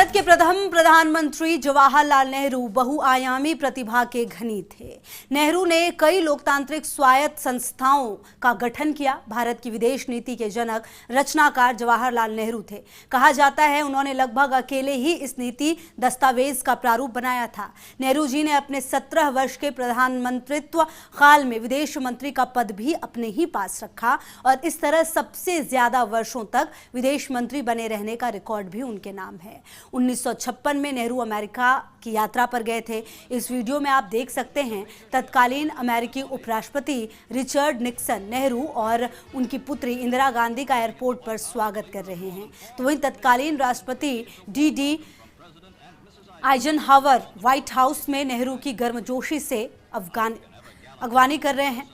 भारत के प्रथम प्रधानमंत्री जवाहरलाल नेहरू बहुआयामी प्रतिभा के धनी थे। नेहरू ने कई लोकतांत्रिक स्वायत्त संस्थाओं का गठन किया। भारत की विदेश नीति के जनक रचनाकार जवाहरलाल नेहरू थे। कहा जाता है उन्होंने लगभग अकेले ही इस नीति दस्तावेज का प्रारूप बनाया था। नेहरू जी ने अपने 17 वर्ष के प्रधानमंत्रित्व काल में विदेश मंत्री का पद भी अपने ही पास रखा और इस तरह सबसे ज्यादा वर्षों तक विदेश मंत्री बने रहने का रिकॉर्ड भी उनके नाम है। 1956 में नेहरू अमेरिका की यात्रा पर गए थे। इस वीडियो में आप देख सकते हैं तत्कालीन अमेरिकी उपराष्ट्रपति रिचर्ड निक्सन नेहरू और उनकी पुत्री इंदिरा गांधी का एयरपोर्ट पर स्वागत कर रहे हैं। तो वहीं तत्कालीन राष्ट्रपति डी आइजनहावर व्हाइट हाउस में नेहरू की गर्मजोशी से अगवानी कर रहे हैं।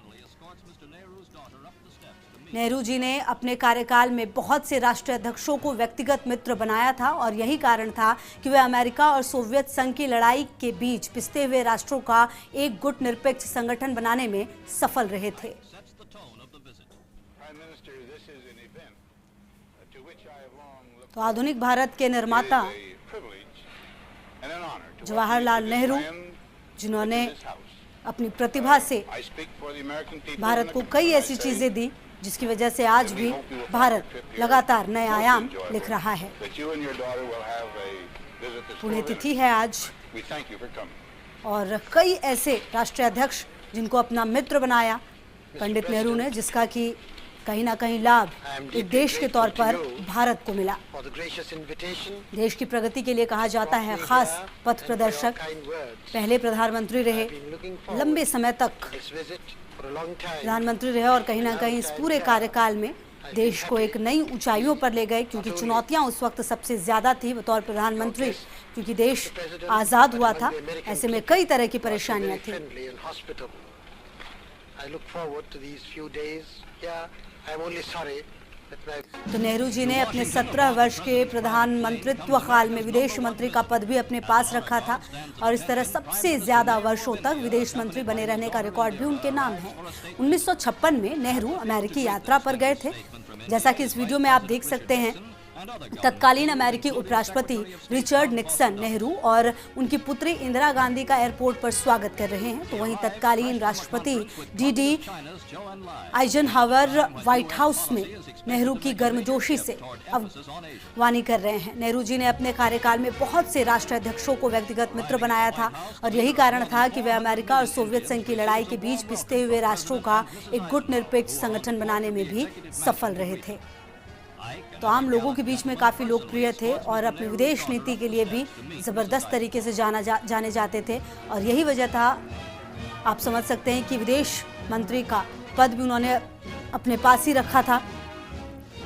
नेहरू जी ने अपने कार्यकाल में बहुत से राष्ट्रीय अध्यक्षों को व्यक्तिगत मित्र बनाया था और यही कारण था कि वे अमेरिका और सोवियत संघ की लड़ाई के बीच पिसते हुए राष्ट्रों का एक गुट निरपेक्ष संगठन बनाने में सफल रहे थे। तो आधुनिक भारत के निर्माता जवाहरलाल नेहरू, जिन्होंने अपनी प्रतिभा से भारत को कई ऐसी चीजें दी जिसकी वजह से आज भी भारत लगातार नए आयाम लिख रहा है। पुण्यतिथि है आज और कई ऐसे राष्ट्रीय अध्यक्ष जिनको अपना मित्र बनाया पंडित नेहरू ने, जिसका कि कहीं ना कहीं लाभ एक देश के तौर पर भारत को मिला। देश की प्रगति के लिए कहा जाता है खास पथ प्रदर्शक, पहले प्रधानमंत्री रहे, लंबे समय तक प्रधानमंत्री रहे और कहीं ना कहीं इस पूरे कार्यकाल में देश को एक नई ऊंचाइयों पर ले गए, क्योंकि चुनौतियां उस वक्त सबसे ज्यादा थी बतौर प्रधानमंत्री, क्योंकि देश आजाद हुआ था। ऐसे में कई तरह की परेशानियां थी। तो नेहरू जी ने अपने 17 वर्ष के प्रधानमंत्रित्व काल में विदेश मंत्री का पद भी अपने पास रखा था और इस तरह सबसे ज्यादा वर्षों तक विदेश मंत्री बने रहने का रिकॉर्ड भी उनके नाम है। 1956 में नेहरू अमेरिकी यात्रा पर गए थे। जैसा कि इस वीडियो में आप देख सकते हैं, तत्कालीन अमेरिकी उपराष्ट्रपति रिचर्ड निक्सन नेहरू और उनकी पुत्री इंदिरा गांधी का एयरपोर्ट पर स्वागत कर रहे हैं। तो वहीं तत्कालीन राष्ट्रपति डी आइजनहावर व्हाइट हाउस में नेहरू की गर्मजोशी से अगवानी कर रहे हैं। नेहरू जी ने अपने कार्यकाल में बहुत से राष्ट्रीय अध्यक्षों को व्यक्तिगत मित्र बनाया था और यही कारण था कि वे अमेरिका और सोवियत संघ की लड़ाई के बीच पिसते हुए राष्ट्रों का एक गुट निरपेक्ष संगठन बनाने में भी सफल रहे थे। तो आम लोगों के बीच में काफ़ी लोकप्रिय थे और अपनी विदेश नीति के लिए भी ज़बरदस्त तरीके से जाने जाते थे और यही वजह था, आप समझ सकते हैं कि विदेश मंत्री का पद भी उन्होंने अपने पास ही रखा था,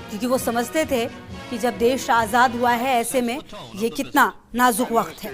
क्योंकि वो समझते थे कि जब देश आज़ाद हुआ है ऐसे में ये कितना नाजुक वक्त है।